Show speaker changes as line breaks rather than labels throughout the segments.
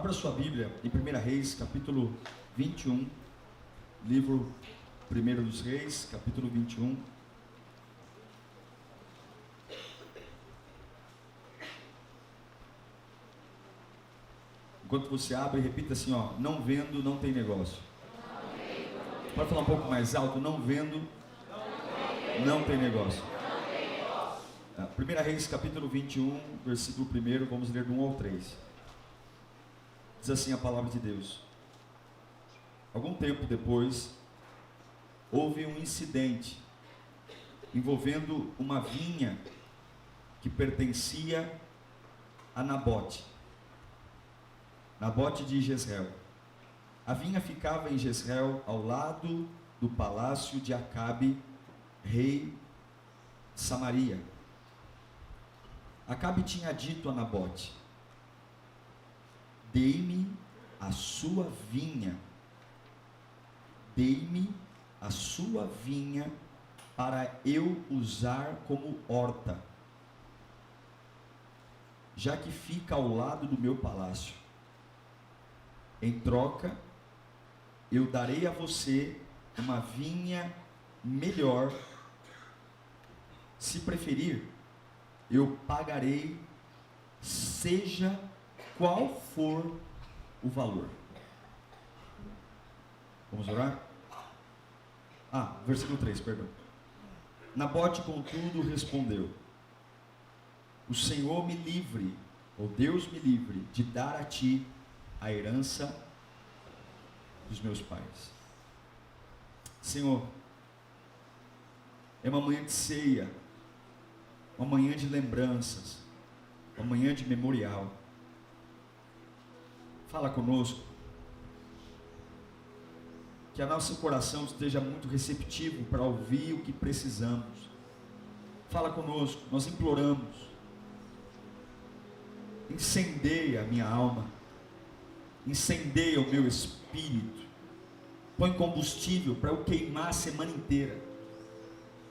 Abra sua Bíblia em 1 Reis, capítulo 21, livro 1 dos Reis, capítulo 21. Enquanto você abre, repita assim, ó: não vendo, não tem negócio. Pode falar um pouco mais alto: não vendo, não tem negócio. 1 Reis, capítulo 21, versículo 1, vamos ler do 1 ao 3. Diz assim a palavra de Deus: algum tempo depois, houve um incidente envolvendo uma vinha que pertencia a Nabote de Jezreel. A vinha ficava em Jezreel, ao lado do palácio de Acabe, rei de Samaria. Acabe tinha dito a Nabote: dei-me a sua vinha, dei-me a sua vinha para eu usar como horta, já que fica ao lado do meu palácio. Em troca, eu darei a você uma vinha melhor. Se preferir, eu pagarei, seja qual for o valor. Vamos orar? Versículo 3, perdão. Nabote, contudo, respondeu: o Senhor me livre, ou Deus me livre, de dar a ti a herança dos meus pais. Senhor, é uma manhã de ceia, uma manhã de lembranças, uma manhã de memorial. Fala conosco, que a nosso coração esteja muito receptivo para ouvir o que precisamos. Fala conosco, nós imploramos. Incendeia a minha alma, incendeia o meu espírito, põe combustível para eu queimar a semana inteira,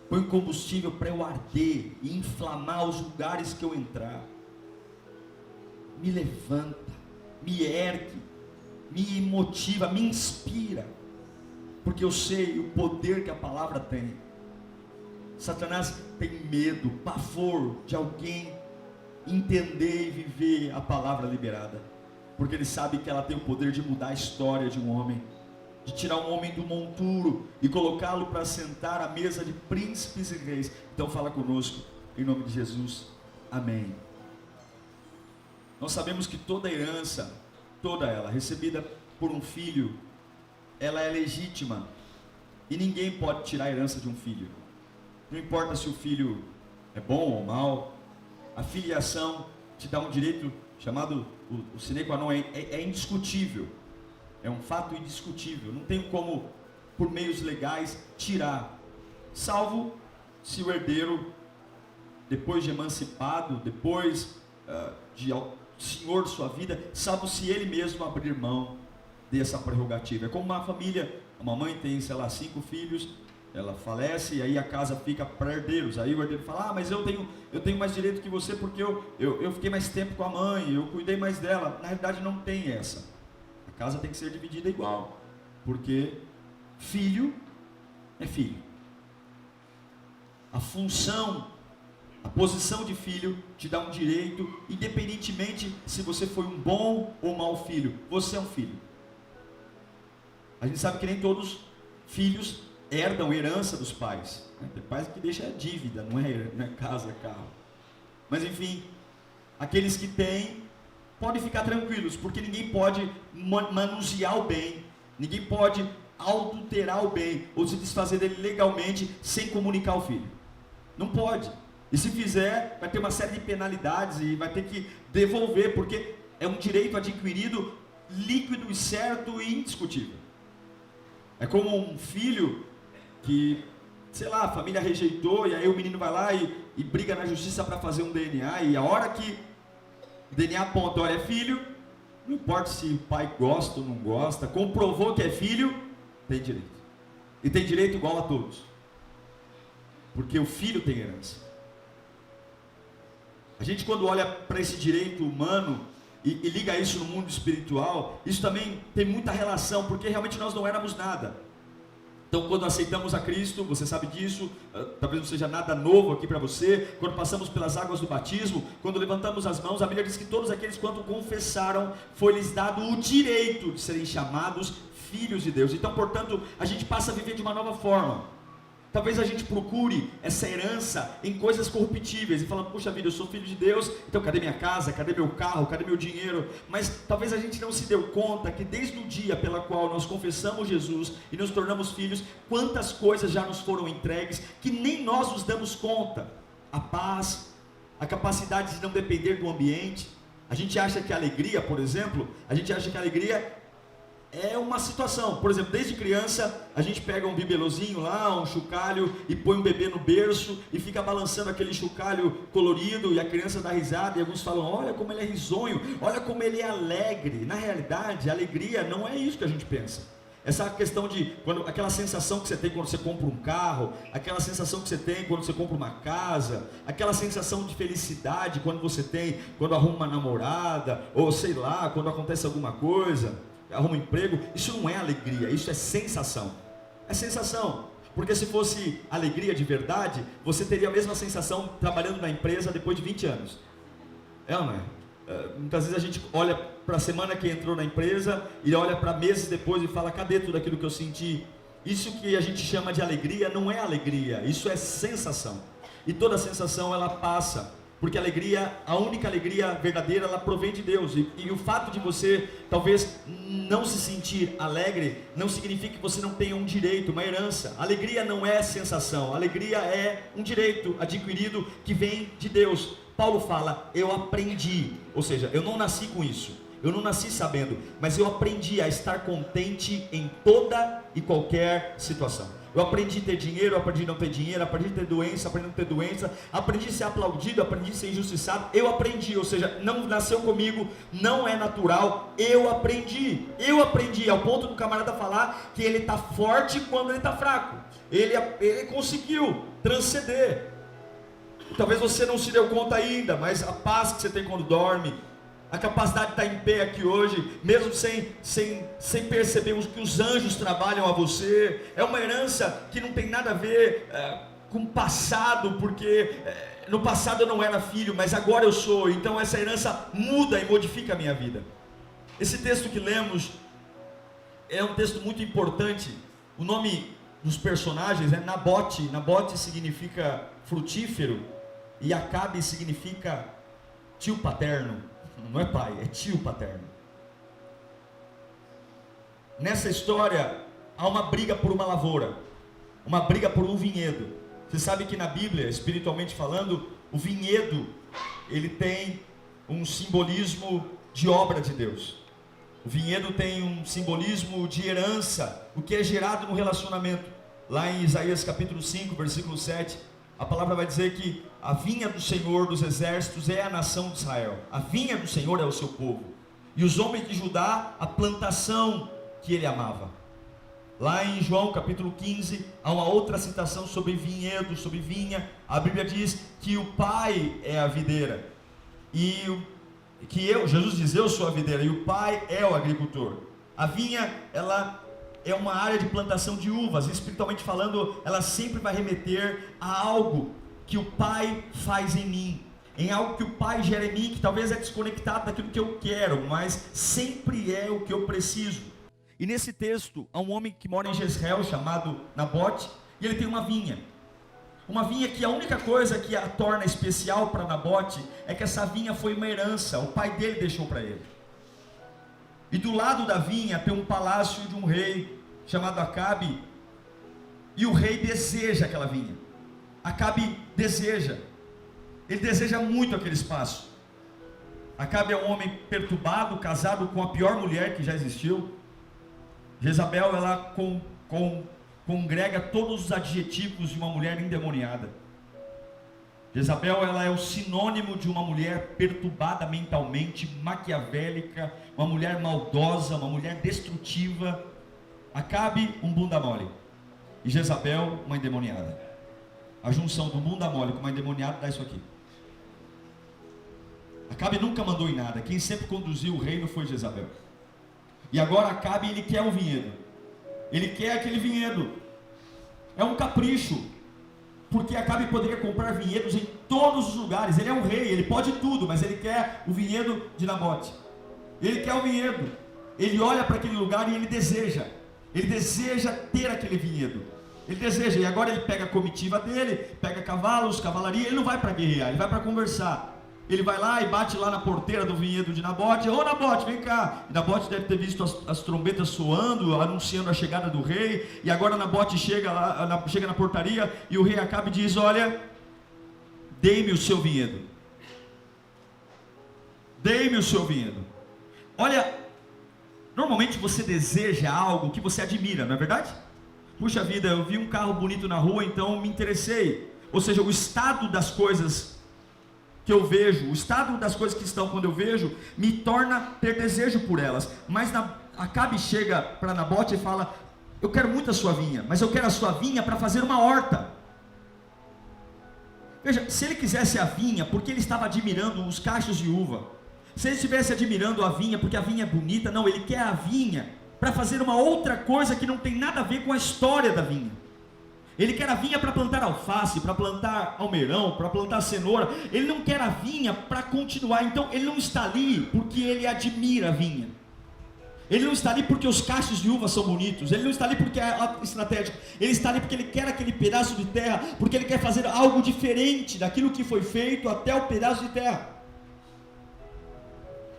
põe combustível para eu arder e inflamar os lugares que eu entrar. Me levanta, me ergue, me motiva, me inspira, porque eu sei o poder que a palavra tem. Satanás tem medo, pavor de alguém entender e viver a palavra liberada, porque ele sabe que ela tem o poder de mudar a história de um homem, de tirar um homem do monturo e colocá-lo para sentar à mesa de príncipes e reis. Então fala conosco, em nome de Jesus, amém. Nós sabemos que toda herança, toda ela, recebida por um filho, ela é legítima, e ninguém pode tirar a herança de um filho. Não importa se o filho é bom ou mal, a filiação te dá um direito chamado o sine qua non, é indiscutível, é um fato indiscutível, não tem como, por meios legais, tirar, salvo se o herdeiro, depois de emancipado, depois de senhor de sua vida, salvo se ele mesmo abrir mão dessa prerrogativa. É como uma família, uma mãe tem, 5 filhos, ela falece e aí a casa fica para herdeiros. Aí o herdeiro fala: mas eu tenho mais direito que você porque eu fiquei mais tempo com a mãe, eu cuidei mais dela. Na realidade não tem essa. A casa tem que ser dividida igual, porque filho é filho. A função, a posição de filho te dá um direito, independentemente se você foi um bom ou mau filho. Você é um filho. A gente sabe que nem todos filhos herdam herança dos pais. Tem pais que deixam dívida, não é casa, é carro. Mas enfim, aqueles que têm, podem ficar tranquilos, porque ninguém pode manusear o bem, ninguém pode adulterar o bem, ou se desfazer dele legalmente, sem comunicar ao filho. Não pode. E se fizer, vai ter uma série de penalidades e vai ter que devolver, porque é um direito adquirido, líquido e certo e indiscutível. É como um filho que, a família rejeitou, e aí o menino vai lá e briga na justiça para fazer um DNA, e a hora que o DNA aponta, olha, é filho, não importa se o pai gosta ou não gosta, comprovou que é filho, tem direito. E tem direito igual a todos, porque o filho tem herança. A gente, quando olha para esse direito humano, e liga isso no mundo espiritual, isso também tem muita relação, porque realmente nós não éramos nada. Então, quando aceitamos a Cristo, você sabe disso, talvez não seja nada novo aqui para você. Quando passamos pelas águas do batismo, quando levantamos as mãos, a Bíblia diz que todos aqueles quando confessaram, foi-lhes dado o direito de serem chamados filhos de Deus. Então, portanto, a gente passa a viver de uma nova forma. Talvez a gente procure essa herança em coisas corruptíveis e falando, puxa vida, eu sou filho de Deus, então cadê minha casa, cadê meu carro, cadê meu dinheiro? Mas talvez a gente não se deu conta que desde o dia pela qual nós confessamos Jesus e nos tornamos filhos, quantas coisas já nos foram entregues que nem nós nos damos conta. A paz, a capacidade de não depender do ambiente. A gente acha que a alegria, por exemplo, é uma situação, por exemplo, desde criança a gente pega um bibelozinho lá, um chocalho e põe um bebê no berço e fica balançando aquele chocalho colorido e a criança dá risada e alguns falam, olha como ele é risonho, olha como ele é alegre. Na realidade, a alegria não é isso que a gente pensa. Essa questão de, aquela sensação que você tem quando você compra um carro, aquela sensação que você tem quando você compra uma casa, aquela sensação de felicidade quando você tem, quando arruma uma namorada, ou sei lá, quando acontece alguma coisa, arruma um emprego, isso não é alegria, isso é sensação. É sensação, porque se fosse alegria de verdade, você teria a mesma sensação trabalhando na empresa depois de 20 anos. É ou não é? Muitas vezes a gente olha para a semana que entrou na empresa e olha para meses depois e fala, cadê tudo aquilo que eu senti? Isso que a gente chama de alegria não é alegria, isso é sensação. E toda sensação ela passa. Porque a alegria, a única alegria verdadeira, ela provém de Deus. E o fato de você, talvez, não se sentir alegre, não significa que você não tenha um direito, uma herança. A alegria não é sensação, a alegria é um direito adquirido que vem de Deus. Paulo fala, eu aprendi, ou seja, eu não nasci com isso, eu não nasci sabendo, mas eu aprendi a estar contente em toda e qualquer situação. Eu aprendi a ter dinheiro, eu aprendi a não ter dinheiro, aprendi a ter doença, aprendi a não ter doença, aprendi a ser aplaudido, aprendi a ser injustiçado, eu aprendi, ou seja, não nasceu comigo, não é natural, eu aprendi, ao ponto do camarada falar que ele está forte quando ele está fraco, ele conseguiu transcender. Talvez você não se deu conta ainda, mas a paz que você tem quando dorme, a capacidade de estar em pé aqui hoje, mesmo sem perceber que os anjos trabalham a você, é uma herança que não tem nada a ver com o passado, porque no passado eu não era filho, mas agora eu sou, então essa herança muda e modifica a minha vida. Esse texto que lemos é um texto muito importante. O nome dos personagens é Nabote. Nabote significa frutífero e Acabe significa tio paterno. Não é pai, é tio paterno. Nessa história há uma briga por uma lavoura, uma briga por um vinhedo. Você sabe que na Bíblia, espiritualmente falando, o vinhedo ele tem um simbolismo de obra de Deus. O vinhedo tem um simbolismo de herança, o que é gerado no relacionamento. Lá em Isaías capítulo 5, versículo 7, a palavra vai dizer que a vinha do Senhor dos exércitos é a nação de Israel. A vinha do Senhor é o seu povo. E os homens de Judá, a plantação que ele amava. Lá em João capítulo 15, há uma outra citação sobre vinhedo, sobre vinha. A Bíblia diz que o Pai é a videira. Jesus diz, eu sou a videira, e o Pai é o agricultor. A vinha, ela é uma área de plantação de uvas. Espiritualmente falando, ela sempre vai remeter a algo que o Pai faz em mim, em algo que o Pai gera em mim, que talvez é desconectado daquilo que eu quero, mas sempre é o que eu preciso. E nesse texto, há um homem que mora em Jezreel, chamado Nabote, e ele tem uma vinha que a única coisa que a torna especial para Nabote, é que essa vinha foi uma herança, o pai dele deixou para ele. E do lado da vinha tem um palácio de um rei, chamado Acabe, e o rei deseja aquela vinha. Acabe deseja, ele deseja muito aquele espaço. Acabe é um homem perturbado, casado com a pior mulher que já existiu. Jezabel, ela congrega todos os adjetivos de uma mulher endemoniada. Jezabel, ela é o sinônimo de uma mulher perturbada mentalmente, maquiavélica, uma mulher maldosa, uma mulher destrutiva. Acabe, um bunda mole, e Jezabel, uma endemoniada. A junção do bunda mole com uma endemoniada dá isso aqui. Acabe nunca mandou em nada. Quem sempre conduziu o reino foi Jezabel. E agora Acabe, ele quer um vinhedo. Ele quer aquele vinhedo. É um capricho. Porque Acabe poderia comprar vinhedos em todos os lugares. Ele é um rei, ele pode tudo, mas ele quer o vinhedo de Nabote. Ele quer o vinhedo. Ele olha para aquele lugar e ele deseja. Ele deseja ter aquele vinhedo. Ele deseja, e agora ele pega a comitiva dele, pega cavalos, cavalaria, ele não vai para guerrear, ele vai para conversar. Ele vai lá e bate lá na porteira do vinhedo de Nabote. Ô Nabote, vem cá. E Nabote deve ter visto as trombetas soando, anunciando a chegada do rei. E agora Nabote chega lá, chega na portaria, e o rei Acabe diz: olha, dei-me o seu vinhedo. Dei-me o seu vinhedo. Olha, normalmente você deseja algo que você admira, não é verdade? Puxa vida, eu vi um carro bonito na rua, então me interessei. Ou seja, o estado das coisas que eu vejo, o estado das coisas que estão quando eu vejo, me torna ter desejo por elas. Mas Acabe chega para Nabote e fala: eu quero muito a sua vinha, mas eu quero a sua vinha para fazer uma horta. Veja, se ele quisesse a vinha porque ele estava admirando os cachos de uva, se ele estivesse admirando a vinha porque a vinha é bonita, não, ele quer a vinha para fazer uma outra coisa que não tem nada a ver com a história da vinha. Ele quer a vinha para plantar alface, para plantar almeirão, para plantar cenoura. Ele não quer a vinha para continuar. Então ele não está ali porque ele admira a vinha. Ele não está ali porque os cachos de uva são bonitos. Ele não está ali porque é estratégico. Ele está ali porque ele quer aquele pedaço de terra, porque ele quer fazer algo diferente daquilo que foi feito até o pedaço de terra.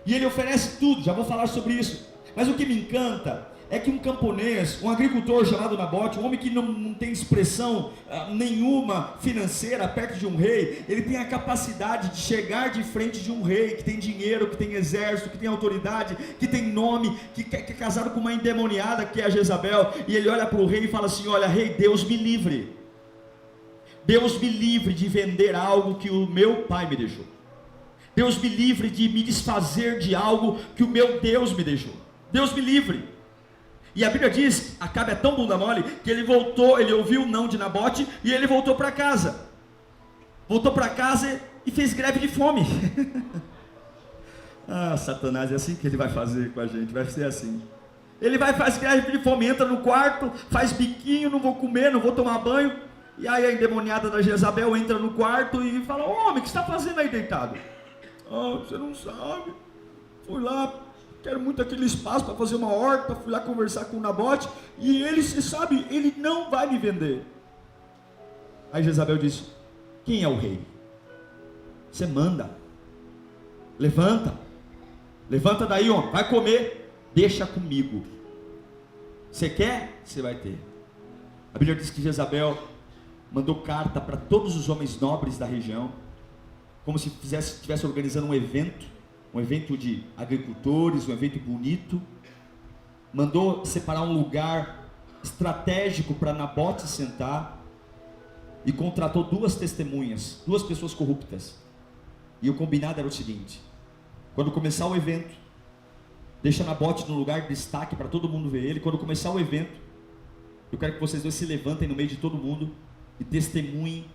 E ele oferece tudo, já vou falar sobre isso. Mas o que me encanta é que um camponês, um agricultor chamado Nabote, um homem que não tem expressão nenhuma financeira perto de um rei, ele tem a capacidade de chegar de frente de um rei que tem dinheiro, que tem exército, que tem autoridade, que tem nome, que é casado com uma endemoniada que é a Jezabel, e ele olha para o rei e fala assim: olha rei, Deus me livre. Deus me livre de vender algo que o meu pai me deixou. Deus me livre de me desfazer de algo que o meu Deus me deixou. Deus me livre. E a Bíblia diz, Acabe é tão bunda mole, que ele voltou, ele ouviu o não de Nabote, e ele voltou para casa. Voltou para casa e fez greve de fome. Satanás, é assim que ele vai fazer com a gente, vai ser assim. Ele vai fazer greve de fome, entra no quarto, faz biquinho, não vou comer, não vou tomar banho. E aí a endemoniada da Jezabel entra no quarto e fala: homem, o que você está fazendo aí deitado? Você não sabe, fui lá, quero muito aquele espaço para fazer uma horta, fui lá conversar com o Nabote, e ele, você sabe, ele não vai me vender. Aí Jezabel disse: quem é o rei? Você manda, levanta daí, homem, vai comer, deixa comigo. Você quer? Você vai ter. A Bíblia diz que Jezabel mandou carta para todos os homens nobres da região, como se estivesse organizando um evento de agricultores, um evento bonito. Mandou separar um lugar estratégico para Nabote sentar, e contratou 2 testemunhas, 2 pessoas corruptas. E o combinado era o seguinte: quando começar o evento, deixa Nabote no lugar de destaque para todo mundo ver ele. Quando começar o evento, eu quero que vocês dois se levantem no meio de todo mundo e testemunhem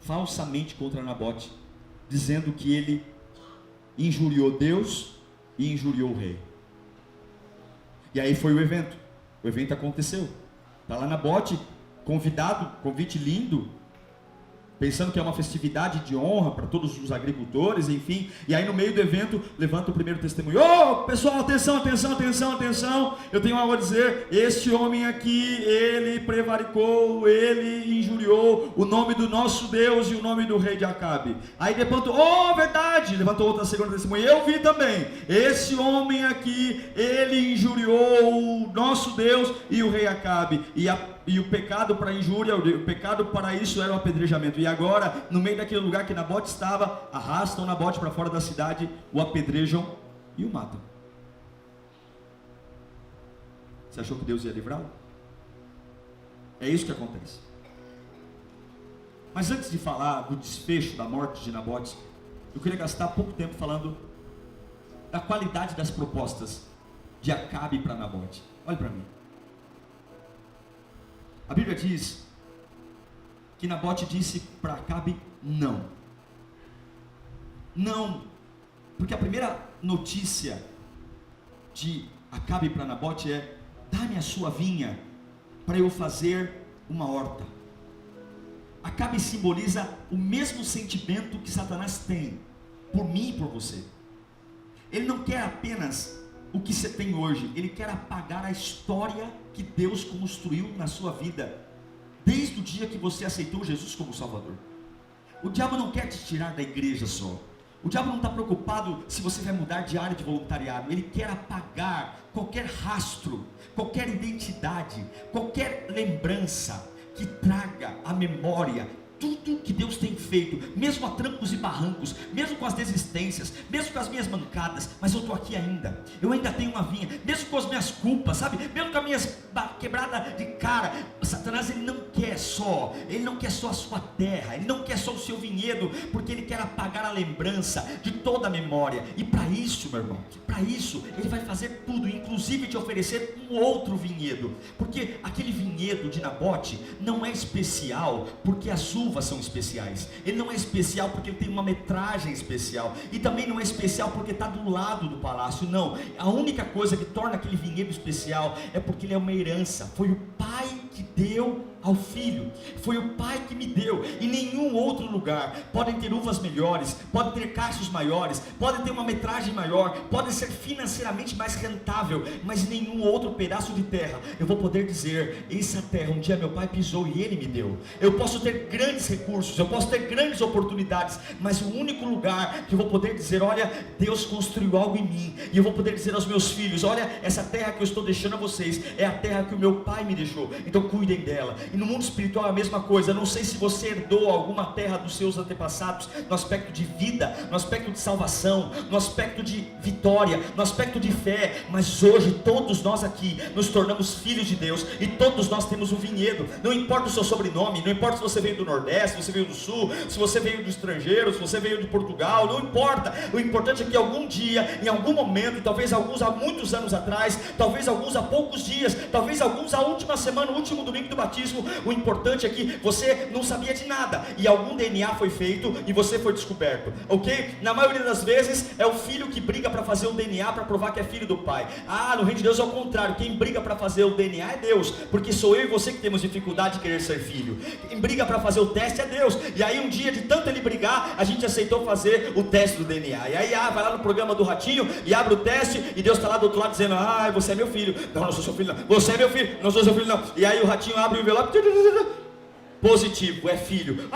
falsamente contra Nabote, dizendo que ele injuriou Deus e injuriou o rei. E aí foi o evento aconteceu, está lá Nabote, convidado, convite lindo, pensando que é uma festividade de honra para todos os agricultores, enfim. E aí no meio do evento, levanta o primeiro testemunho: pessoal, atenção, eu tenho algo a dizer. Este homem aqui, ele prevaricou, ele injuriou o nome do nosso Deus e o nome do rei de Acabe. Aí levantou: verdade, levantou outra segunda testemunha: eu vi também, esse homem aqui, ele injuriou o nosso Deus e o rei Acabe. E o pecado para a injúria, o pecado para isso era o apedrejamento. E agora, no meio daquele lugar que Nabote estava, arrastam Nabote para fora da cidade, o apedrejam e o matam. Você achou que Deus ia livrá-lo? É isso que acontece. Mas antes de falar do desfecho da morte de Nabote, eu queria gastar pouco tempo falando da qualidade das propostas de Acabe para Nabote. Olhe para mim. A Bíblia diz que Nabote disse para Acabe: não. Não Porque a primeira notícia de Acabe para Nabote é: dá-me a sua vinha para eu fazer uma horta. Acabe simboliza o mesmo sentimento que Satanás tem por mim e por você. Ele não quer apenas o que você tem hoje, ele quer apagar a história que Deus construiu na sua vida, desde o dia que você aceitou Jesus como Salvador. O diabo não quer te tirar da igreja só. O diabo não está preocupado se você vai mudar de área de voluntariado. Ele quer apagar qualquer rastro, qualquer identidade, qualquer lembrança que traga à memória tudo que Deus tem feito, mesmo a trancos e barrancos, mesmo com as desistências, mesmo com as minhas mancadas, mas eu estou aqui ainda, eu ainda tenho uma vinha, mesmo com as minhas culpas, sabe, mesmo com as minhas quebradas de cara. Satanás, ele não quer só a sua terra, ele não quer só o seu vinhedo, porque ele quer apagar a lembrança de toda a memória. E para isso, meu irmão, para isso, ele vai fazer tudo, inclusive te oferecer um outro vinhedo, porque aquele vinhedo de Nabote não é especial porque as uvas são especiais, ele não é especial porque ele tem uma metragem especial, e também não é especial porque está do lado do palácio. Não, a única coisa que torna aquele vinhedo especial é porque ele é uma herança, foi o pai que deu ao filho, foi o pai que me deu. Em nenhum outro lugar podem ter uvas melhores, podem ter cachos maiores, podem ter uma metragem maior, podem ser financeiramente mais rentável, mas em nenhum outro pedaço de terra eu vou poder dizer: essa terra um dia meu pai pisou e ele me deu. Eu posso ter grandes recursos, eu posso ter grandes oportunidades, mas o único lugar que eu vou poder dizer: olha, Deus construiu algo em mim, e eu vou poder dizer aos meus filhos: olha, essa terra que eu estou deixando a vocês é a terra que o meu pai me deixou, então cuidem dela. E no mundo espiritual é a mesma coisa. Eu não sei se você herdou alguma terra dos seus antepassados, no aspecto de vida, no aspecto de salvação, no aspecto de vitória, no aspecto de fé, mas hoje todos nós aqui nos tornamos filhos de Deus, e todos nós temos um vinhedo. Não importa o seu sobrenome, não importa se você veio do Nordeste, se você veio do Sul, se você veio do estrangeiro, se você veio de Portugal, não importa. O importante é que algum dia, em algum momento, talvez alguns há muitos anos atrás, talvez alguns há poucos dias, talvez alguns a última semana, o último domingo do batismo, o importante é que você não sabia de nada, e algum DNA foi feito, e você foi descoberto, ok? Na maioria das vezes, é o filho que briga para fazer o DNA, para provar que é filho do pai. No reino de Deus é o contrário, quem briga para fazer o DNA é Deus, porque sou eu e você que temos dificuldade de querer ser filho. Quem briga para fazer o teste é Deus, e aí um dia, de tanto ele brigar, a gente aceitou fazer o teste do DNA, e aí vai lá no programa do Ratinho, e abre o teste, e Deus está lá do outro lado dizendo: você é meu filho. Não, não sou seu filho não. Você é meu filho. Não sou seu filho não. E aí o Ratinho abre o envelope, positivo, é filho.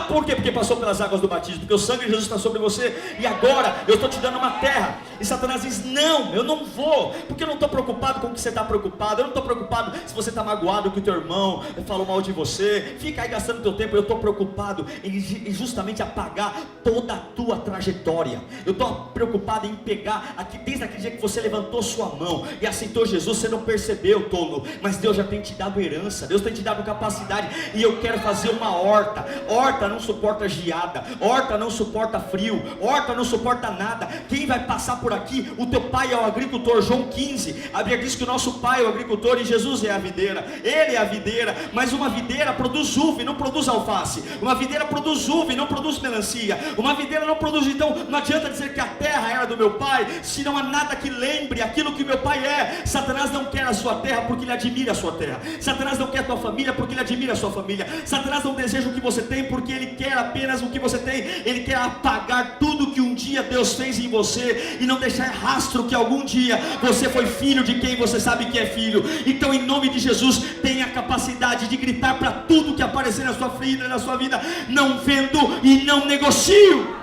Por quê? Porque passou pelas águas do batismo, porque o sangue de Jesus está sobre você, e agora eu estou te dando uma terra. E Satanás diz: não, eu não vou, porque eu não estou preocupado com o que você está preocupado, eu não estou preocupado se você está magoado que o teu irmão falou mal de você, fica aí gastando teu tempo. Eu estou preocupado em justamente apagar toda a tua trajetória. Eu estou preocupado em pegar, desde aquele dia que você levantou sua mão e aceitou Jesus, você não percebeu, tolo, mas Deus já tem te dado herança, Deus tem te dado capacidade, e eu quero fazer uma horta. Horta não suporta geada, horta não suporta frio, horta não suporta nada. Quem vai passar por aqui? O teu pai é o agricultor. João 15, a Bíblia diz que o nosso pai é o agricultor e Jesus é a videira. Ele é a videira, mas uma videira produz uva e não produz alface. Uma videira produz uva e não produz melancia. Uma videira não produz. Então não adianta dizer que a terra era do meu pai, se não há nada que lembre aquilo que meu pai é. Satanás não quer a sua terra porque ele admira a sua terra. Satanás não quer a tua família porque ele admira a sua família. Satanás não deseja o que você tem porque ele quer apenas o que você tem. Ele quer apagar tudo que um dia Deus fez em você, e não deixar rastro que algum dia você foi filho de quem você sabe que é filho. Então, em nome de Jesus, tenha a capacidade de gritar para tudo que aparecer na sua vida, na sua vida: não vendo e não negocio.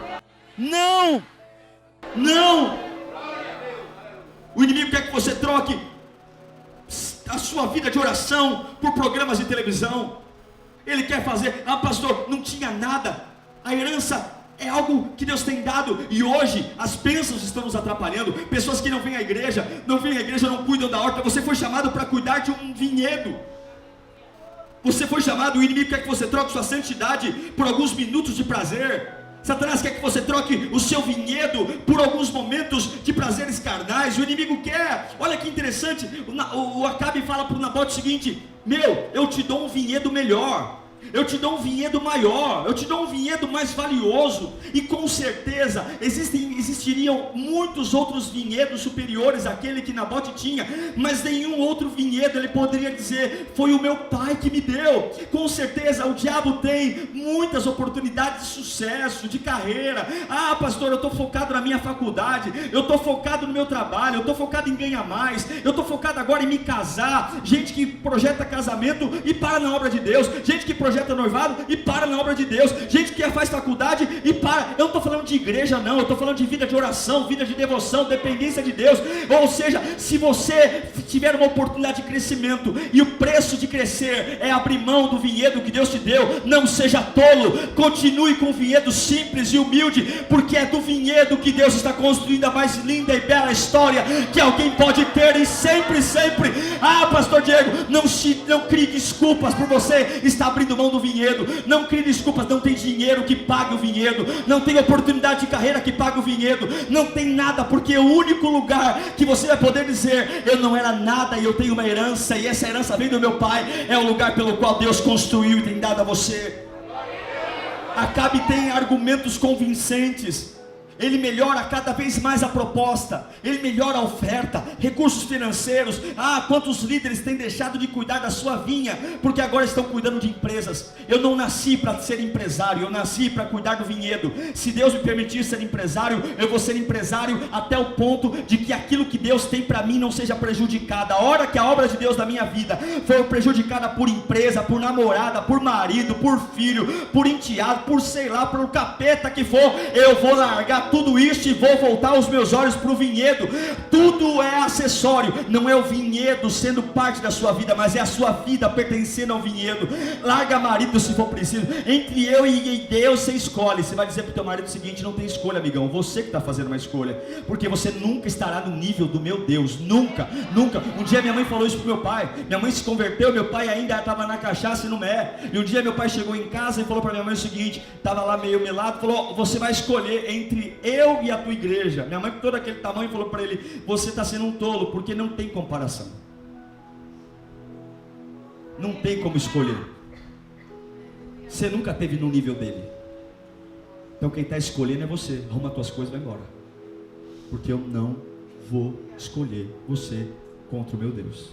Não, não. O inimigo quer que você troque a sua vida de oração por programas de televisão. Ele quer fazer: pastor, não tinha nada. A herança é algo que Deus tem dado, e hoje as bênçãos estão nos atrapalhando. Pessoas que não vêm à igreja, não cuidam da horta. Você foi chamado para cuidar de um vinhedo. Você foi chamado. O inimigo quer que você troque sua santidade por alguns minutos de prazer. Satanás quer que você troque o seu vinhedo por alguns momentos de prazeres carnais. O inimigo quer. Olha que interessante, o Acabe fala para o Nabote o seguinte: eu te dou um vinhedo melhor. eu te dou um vinhedo maior, eu te dou um vinhedo mais valioso, e com certeza existiriam muitos outros vinhedos superiores àquele que Nabote tinha, mas nenhum outro vinhedo ele poderia dizer, foi o meu pai que me deu. Com certeza o diabo tem muitas oportunidades de sucesso, de carreira. Ah, pastor, eu estou focado na minha faculdade, eu estou focado no meu trabalho, eu estou focado em ganhar mais, eu estou focado agora em me casar. Gente que projeta casamento e para na obra de Deus, gente que projeta noivado e para na obra de Deus, gente que faz faculdade e para. Eu não estou falando de igreja não, eu estou falando de vida de oração, vida de devoção, dependência de Deus. Ou seja, se você tiver uma oportunidade de crescimento e o preço de crescer é abrir mão do vinhedo que Deus te deu, não seja tolo, continue com o vinhedo simples e humilde, porque é do vinhedo que Deus está construindo a mais linda e bela história que alguém pode ter, e sempre, sempre. Ah, pastor Diego, não crie desculpas por você estar abrindo mão do vinhedo, não crie desculpas, não tem dinheiro que pague o vinhedo, não tem oportunidade de carreira que pague o vinhedo, não tem nada, porque o único lugar que você vai poder dizer, eu não era nada e eu tenho uma herança, e essa herança vem do meu pai, é o lugar pelo qual Deus construiu e tem dado a você. Acabe tem argumentos convincentes, ele melhora cada vez mais a proposta, ele melhora a oferta, recursos financeiros. Ah, quantos líderes têm deixado de cuidar da sua vinha, porque agora estão cuidando de empresas. Eu não nasci para ser empresário, eu nasci para cuidar do vinhedo. Se Deus me permitir ser empresário, eu vou ser empresário até o ponto de que aquilo que Deus tem para mim não seja prejudicado. A hora que a obra de Deus na minha vida for prejudicada por empresa, por namorada, por marido, por filho, por enteado, por sei lá, por capeta que for, eu vou largar tudo isso e vou voltar os meus olhos para o vinhedo. Tudo é acessório, não é o vinhedo sendo parte da sua vida, mas é a sua vida pertencendo ao vinhedo. Larga marido se for preciso, entre eu e Deus você escolhe. Você vai dizer para o teu marido o seguinte, não tem escolha, amigão, você que está fazendo uma escolha, porque você nunca estará no nível do meu Deus, nunca, nunca. Um dia minha mãe falou isso para o meu pai, minha mãe se converteu, meu pai ainda estava na cachaça e no mé, e um dia meu pai chegou em casa e falou para minha mãe o seguinte, estava lá meio melado, falou, você vai escolher entre eu e a tua igreja. Minha mãe com todo aquele tamanho falou para ele, você está sendo um tolo, porque não tem comparação, não tem como escolher, você nunca esteve no nível dele, então quem está escolhendo é você. Arruma as tuas coisas e vai embora, porque eu não vou escolher você contra o meu Deus.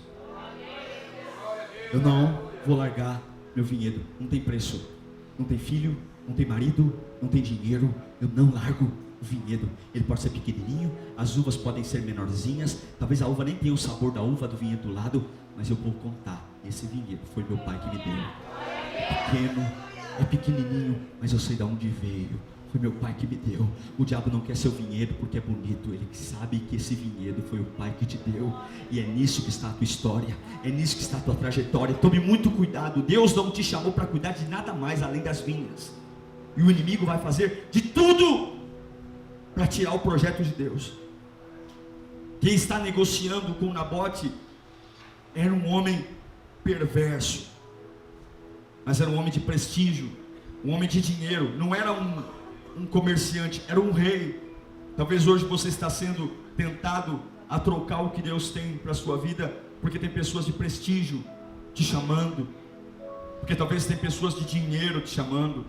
Eu não vou largar meu vinhedo, não tem preço, não tem filho, não tem marido, não tem dinheiro, eu não largo o vinhedo. Ele pode ser pequenininho, as uvas podem ser menorzinhas, talvez a uva nem tenha o sabor da uva do vinhedo do lado, mas eu vou contar, esse vinhedo foi meu pai que me deu. É pequeno, é pequenininho, mas eu sei de onde veio, foi meu pai que me deu. O diabo não quer seu vinhedo porque é bonito, ele sabe que esse vinhedo foi o pai que te deu, e é nisso que está a tua história, é nisso que está a tua trajetória. Tome muito cuidado, Deus não te chamou para cuidar de nada mais além das vinhas, e o inimigo vai fazer de tudo para tirar o projeto de Deus. Quem está negociando com Nabote era um homem perverso, mas era um homem de prestígio, um homem de dinheiro, não era um comerciante, era um rei. Talvez hoje você está sendo tentado a trocar o que Deus tem para a sua vida, porque tem pessoas de prestígio te chamando, porque talvez tem pessoas de dinheiro te chamando,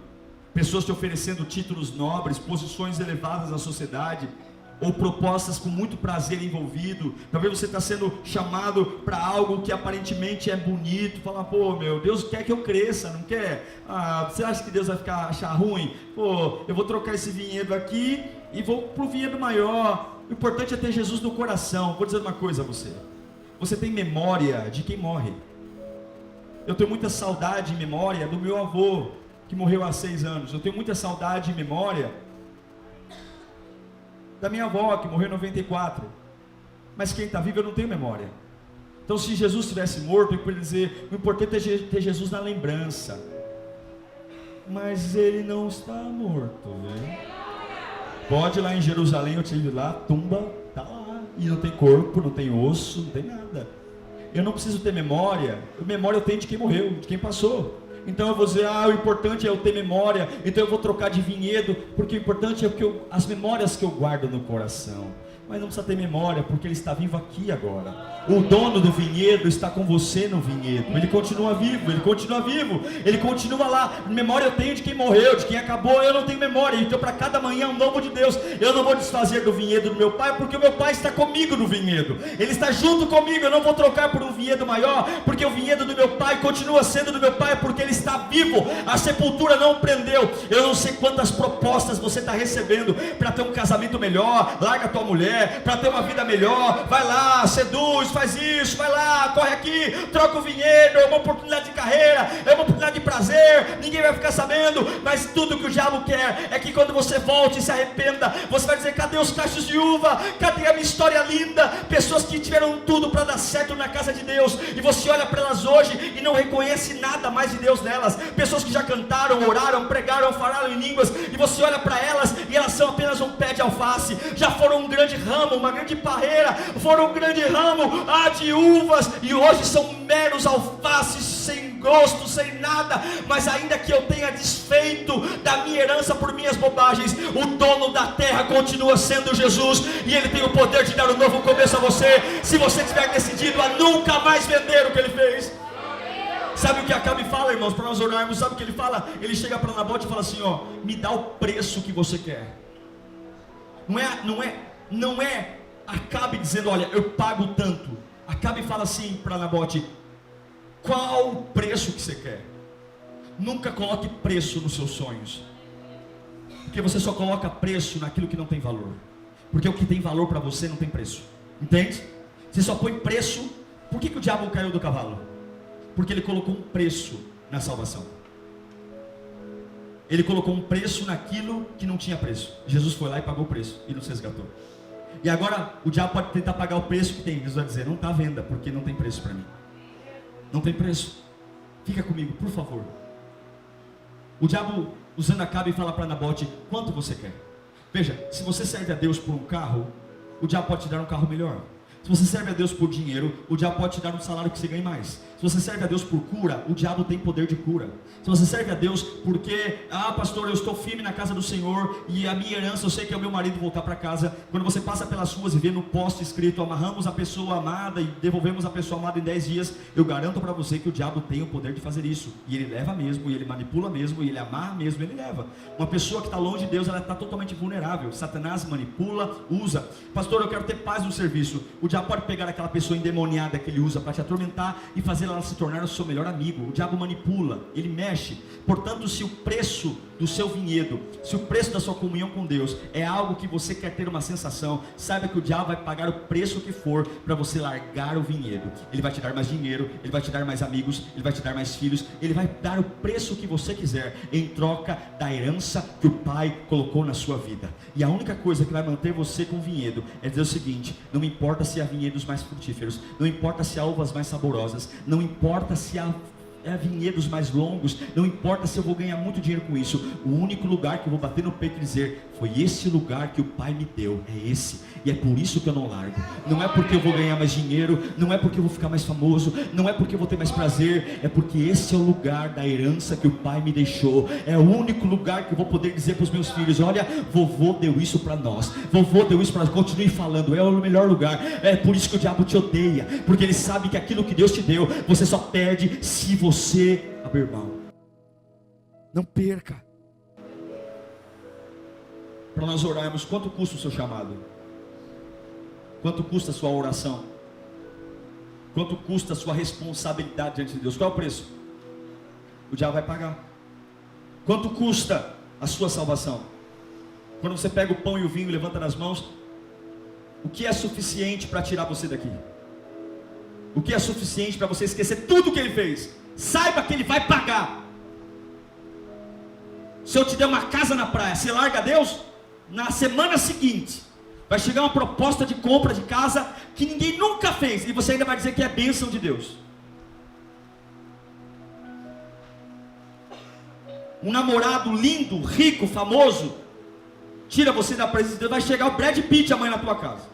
pessoas te oferecendo títulos nobres, posições elevadas na sociedade, ou propostas com muito prazer envolvido. Talvez você está sendo chamado para algo que aparentemente é bonito, fala, pô, meu Deus quer que eu cresça, não quer? Ah, você acha que Deus vai achar ruim? Pô, eu vou trocar esse vinhedo aqui e vou para o vinhedo maior. O importante é ter Jesus no coração. Vou dizer uma coisa a você, você tem memória de quem morre. Eu tenho muita saudade e memória do meu avô, que morreu há 6 anos. Eu tenho muita saudade e memória da minha avó, que morreu em 94. Mas quem está vivo eu não tenho memória. Então se Jesus estivesse morto, eu poderia dizer, o importante é ter Jesus na lembrança. Mas ele não está morto, né? Pode ir lá em Jerusalém, eu tive lá, tumba, está lá, e não tem corpo, não tem osso, não tem nada. Eu não preciso ter memória, memória eu tenho de quem morreu, de quem passou. Então eu vou dizer, o importante é eu ter memória, então eu vou trocar de vinhedo, porque o importante é as memórias que eu guardo no coração. Mas não precisa ter memória, porque ele está vivo aqui agora. O dono do vinhedo está com você no vinhedo. Ele continua vivo, ele continua vivo. Ele continua lá. Memória eu tenho de quem morreu, de quem acabou. Eu não tenho memória. Então para cada manhã um novo de Deus. Eu não vou desfazer do vinhedo do meu pai, porque o meu pai está comigo no vinhedo. Ele está junto comigo. Eu não vou trocar por um vinhedo maior, porque o vinhedo do meu pai continua sendo do meu pai, porque ele está vivo. A sepultura não o prendeu. Eu não sei quantas propostas você está recebendo para ter um casamento melhor. Larga a tua mulher, para ter uma vida melhor. Vai lá, seduz, faz isso, vai lá, corre aqui, troca o vinhedo. É uma oportunidade de carreira, é uma oportunidade de prazer. Ninguém vai ficar sabendo, mas tudo que o diabo quer é que quando você volte e se arrependa, você vai dizer: cadê os cachos de uva? Cadê a minha história linda? Pessoas que tiveram tudo para dar certo na casa de Deus, e você olha para elas hoje e não reconhece nada mais de Deus nelas. Pessoas que já cantaram, oraram, pregaram, falaram em línguas, e você olha para elas e elas são apenas um pé de alface. Já foram um grande ramo, uma grande parreira, foram um grande ramo de uvas, e hoje são meros alfaces, sem gosto, sem nada. Mas ainda que eu tenha desfeito da minha herança por minhas bobagens, o dono da terra continua sendo Jesus, e ele tem o poder de dar um novo começo a você, se você tiver decidido a nunca mais vender o que ele fez. Sabe o que Acabe fala, irmãos, para nós orarmos? Sabe o que ele fala? Ele chega para Nabote e fala assim: ó, me dá o preço que você quer. Não é Acabe dizendo: olha, eu pago tanto. Acabe fala assim para Nabote: qual o preço que você quer? Nunca coloque preço nos seus sonhos, porque você só coloca preço naquilo que não tem valor, porque o que tem valor para você não tem preço, entende? Você só põe preço. Por que o diabo caiu do cavalo? Porque ele colocou um preço na salvação. Ele colocou um preço naquilo que não tinha preço. Jesus foi lá e pagou o preço e nos resgatou. E agora o diabo pode tentar pagar o preço que tem. Jesus vai dizer: não está à venda, porque não tem preço para mim. Não tem preço. Fica comigo, por favor. O diabo, usando Acabe, fala para Nabote: quanto você quer? Veja, se você serve a Deus por um carro, o diabo pode te dar um carro melhor. Se você serve a Deus por dinheiro, o diabo pode te dar um salário que você ganhe mais. Se você serve a Deus por cura, o diabo tem poder de cura. Se você serve a Deus porque: pastor, eu estou firme na casa do Senhor, e a minha herança, eu sei que é o meu marido voltar para casa. Quando você passa pelas ruas e vê no poste escrito: amarramos a pessoa amada e devolvemos a pessoa amada em 10 dias, eu garanto para você que o diabo tem o poder de fazer isso. E ele leva mesmo, e ele manipula mesmo, e ele amarra mesmo, ele leva. Uma pessoa que está longe de Deus, ela está totalmente vulnerável. Satanás manipula, usa. Pastor, eu quero ter paz no serviço. O diabo pode pegar aquela pessoa endemoniada que ele usa para te atormentar e fazer ela se tornar o seu melhor amigo. O diabo manipula, ele mexe. Portanto, se o preço do seu vinhedo, se o preço da sua comunhão com Deus é algo que você quer ter uma sensação, saiba que o diabo vai pagar o preço que for para você largar o vinhedo. Ele vai te dar mais dinheiro, ele vai te dar mais amigos, ele vai te dar mais filhos, ele vai dar o preço que você quiser, em troca da herança que o Pai colocou na sua vida. E a única coisa que vai manter você com o vinhedo é dizer o seguinte: não importa se há vinhedos mais frutíferos, não importa se há uvas mais saborosas, não importa se há vinhedos mais longos, não importa se eu vou ganhar muito dinheiro com isso. O único lugar que eu vou bater no peito e dizer: foi esse lugar que o Pai me deu, é esse, e é por isso que eu não largo. Não é porque eu vou ganhar mais dinheiro, não é porque eu vou ficar mais famoso, não é porque eu vou ter mais prazer, é porque esse é o lugar da herança que o Pai me deixou. É o único lugar que eu vou poder dizer para os meus filhos: olha, vovô deu isso para nós, vovô deu isso para nós. Continue falando, é o melhor lugar. É por isso que o diabo te odeia, porque ele sabe que aquilo que Deus te deu, você só perde se você abrir mão. Não perca. Para nós orarmos, quanto custa o seu chamado? Quanto custa a sua oração? Quanto custa a sua responsabilidade diante de Deus? Qual é o preço? O diabo vai pagar. Quanto custa a sua salvação? Quando você pega o pão e o vinho e levanta nas mãos, o que é suficiente para tirar você daqui? O que é suficiente para você esquecer tudo que ele fez? Saiba que ele vai pagar. Se eu te der uma casa na praia, você larga Deus? Na semana seguinte vai chegar uma proposta de compra de casa que ninguém nunca fez, e você ainda vai dizer que é bênção de Deus. Um namorado lindo, rico, famoso, tira você da presença de Deus. Vai chegar o Brad Pitt amanhã na tua casa,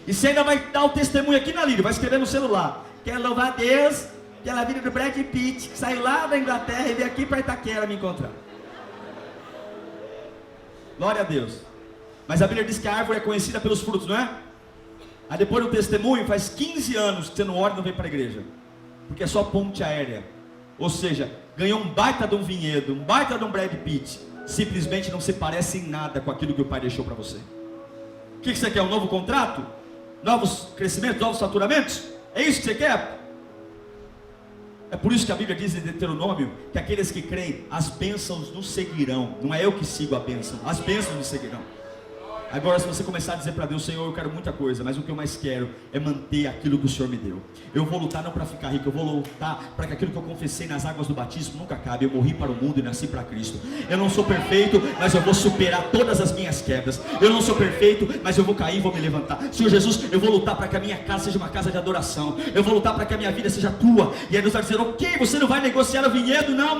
e você ainda vai dar o testemunho aqui na língua, vai escrever no celular: quero louvar a Deus pela vida do Brad Pitt, que saiu lá da Inglaterra e veio aqui para Itaquera me encontrar. Glória a Deus. Mas a Bíblia diz que a árvore é conhecida pelos frutos, não é? Aí depois do testemunho, faz 15 anos que você não ora e não vem para a igreja, porque é só ponte aérea. Ou seja, ganhou um baita de um vinhedo, um baita de um Brad Pitt, simplesmente não se parece em nada com aquilo que o Pai deixou para você. O que você quer? Um novo contrato? Novos crescimentos, novos faturamentos? É isso que você quer? É por isso que a Bíblia diz em Deuteronômio que aqueles que creem, as bênçãos nos seguirão. Não é eu que sigo a bênção, as bênçãos nos seguirão. Agora, se você começar a dizer para Deus: Senhor, eu quero muita coisa, mas o que eu mais quero é manter aquilo que o Senhor me deu. Eu vou lutar não para ficar rico, eu vou lutar para que aquilo que eu confessei nas águas do batismo nunca acabe. Eu morri para o mundo e nasci para Cristo. Eu não sou perfeito, mas eu vou superar todas as minhas quedas. Eu não sou perfeito, mas eu vou cair e vou me levantar. Senhor Jesus, eu vou lutar para que a minha casa seja uma casa de adoração. Eu vou lutar para que a minha vida seja tua. E aí Deus vai dizer: ok, você não vai negociar o vinhedo. Não.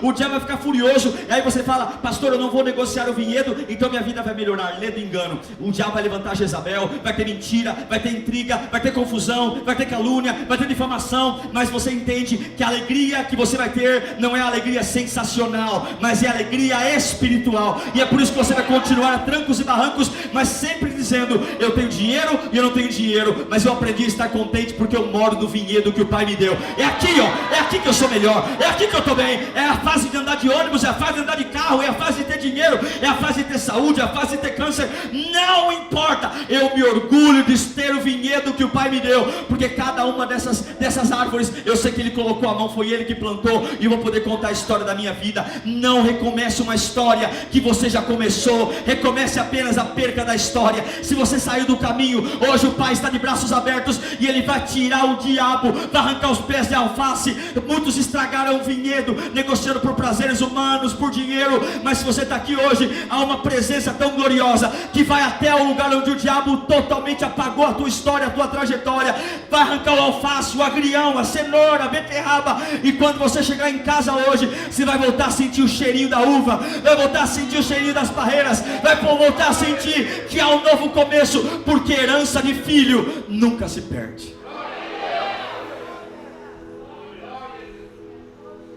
O diabo vai ficar furioso. E aí você fala: pastor, eu não vou negociar o vinhedo, então minha vida vai melhorar. Do engano, o diabo vai levantar Jezabel, vai ter mentira, vai ter intriga, vai ter confusão, vai ter calúnia, vai ter difamação, mas você entende que a alegria que você vai ter não é a alegria sensacional, mas é a alegria espiritual, e é por isso que você vai continuar a trancos e barrancos, mas sempre dizendo: eu tenho dinheiro e eu não tenho dinheiro, mas eu aprendi a estar contente porque eu moro no vinhedo que o Pai me deu. É aqui, é aqui que eu sou melhor, é aqui que eu estou bem. É a fase de andar de ônibus, é a fase de andar de carro, é a fase de ter dinheiro, é a fase de ter saúde, é a fase de ter câncer. Não importa, eu me orgulho de ter o vinhedo que o Pai me deu, porque cada uma dessas árvores, eu sei que Ele colocou a mão, foi Ele que plantou, e eu vou poder contar a história da minha vida. Não recomece uma história que você já começou, recomece apenas a perca da história. Se você saiu do caminho, hoje o Pai está de braços abertos, e Ele vai tirar o diabo, vai arrancar os pés de alface. Muitos estragaram o vinhedo, negociando por prazeres humanos, por dinheiro, mas se você está aqui hoje, há uma presença tão gloriosa, que vai até o lugar onde o diabo totalmente apagou a tua história, a tua trajetória. Vai arrancar o alface, o agrião, a cenoura, a beterraba, e quando você chegar em casa hoje, você vai voltar a sentir o cheirinho da uva, vai voltar a sentir o cheirinho das parreiras, vai voltar a sentir que há um novo começo, porque herança de filho nunca se perde.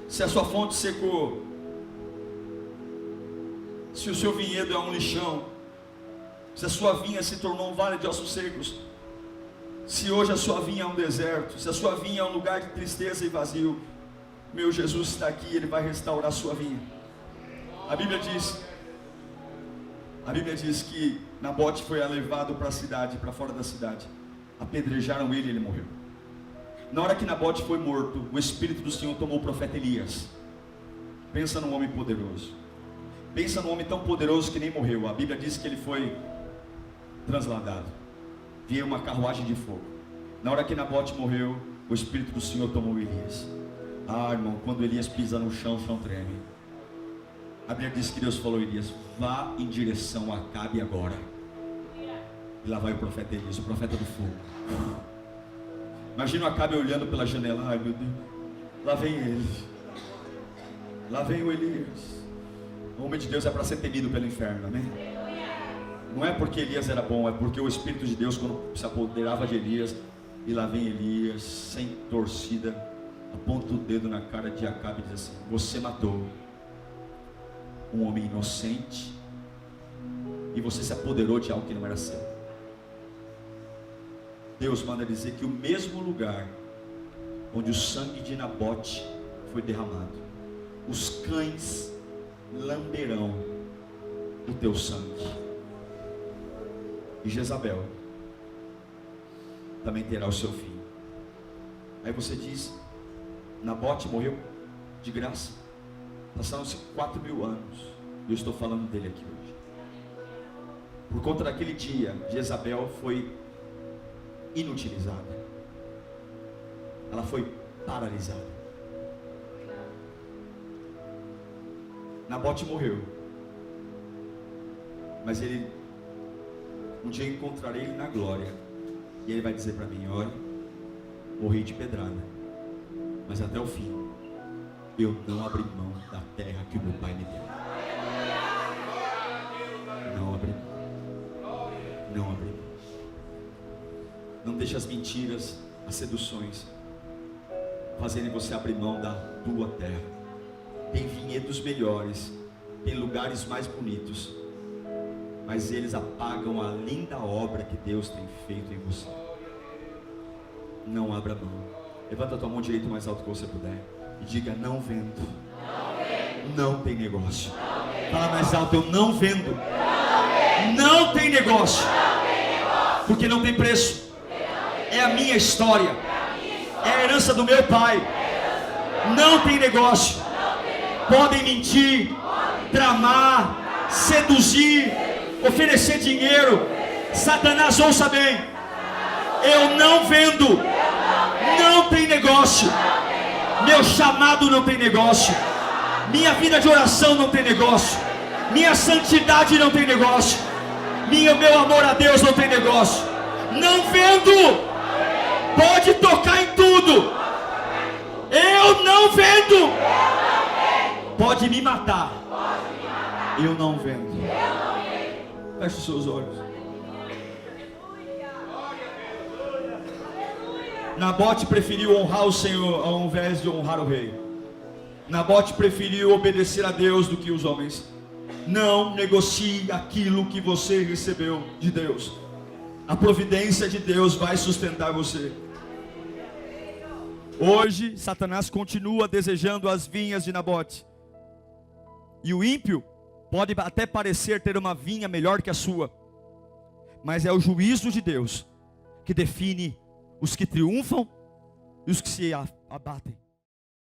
Se a sua fonte secou, se o seu vinhedo é um lixão, se a sua vinha se tornou um vale de ossos secos, se hoje a sua vinha é um deserto, se a sua vinha é um lugar de tristeza e vazio, meu Jesus está aqui, Ele vai restaurar a sua vinha. A Bíblia diz que Nabote foi levado para a cidade, para fora da cidade, apedrejaram ele e ele morreu. Na hora que Nabote foi morto, o Espírito do Senhor tomou o profeta Elias. Pensa num homem poderoso, pensa num homem tão poderoso que nem morreu. A Bíblia diz que ele foi transladado, veio uma carruagem de fogo. Na hora que Nabote morreu, o Espírito do Senhor tomou Elias. Irmão, quando Elias pisa no chão, o chão treme. A Bíblia diz que Deus falou a Elias: vá em direção a Acabe agora. E lá vai o profeta Elias, o profeta do fogo. Imagina o Acabe olhando pela janela: ai meu Deus, lá vem ele, lá vem o Elias. O homem de Deus é para ser temido pelo inferno, amém? Não é porque Elias era bom, é porque o Espírito de Deus, quando se apoderava de Elias, e lá vem Elias, sem torcida, aponta o dedo na cara de Acabe e diz assim: você matou um homem inocente, e você se apoderou de algo que não era seu. Deus manda dizer que o mesmo lugar onde o sangue de Nabote foi derramado, os cães lamberão o teu sangue. E Jezabel também terá o seu fim. Aí você diz: Nabote morreu de graça. Passaram-se 4.000 anos, e eu estou falando dele aqui hoje. Por conta daquele dia, Jezabel foi inutilizada, ela foi paralisada. Nabote morreu, mas um dia eu encontrarei ele na glória, e ele vai dizer para mim: olha, morri de pedrada, mas até o fim eu não abri mão da terra que o meu pai me deu. Não abri mão, não abri mão. Não deixe as mentiras, as seduções fazerem você abrir mão da tua terra. Tem vinhedos melhores, tem lugares mais bonitos, mas eles apagam a linda obra que Deus tem feito em você. Não abra mão. Levanta a tua mão direita o mais alto que você puder e diga: não vendo. Não tem negócio. Fala mais alto: eu não vendo. Não tem negócio. Porque não tem preço. É a minha história. É a herança do meu pai. Não tem negócio. Podem mentir, tramar, seduzir, oferecer dinheiro. Satanás, ouça bem: eu não vendo. Não tem negócio. Meu chamado não tem negócio. Minha vida de oração não tem negócio. Minha santidade não tem negócio. Meu amor a Deus não tem negócio. Não vendo. Pode tocar em tudo. Eu não vendo. Pode me matar. Eu não vendo. Feche os seus olhos. Nabote preferiu honrar o Senhor ao invés de honrar o rei. Nabote preferiu obedecer a Deus do que os homens. Não negocie aquilo que você recebeu de Deus. A providência de Deus vai sustentar você. Hoje, Satanás continua desejando as vinhas de Nabote. E o ímpio pode até parecer ter uma vinha melhor que a sua, mas é o juízo de Deus que define os que triunfam e os que se abatem.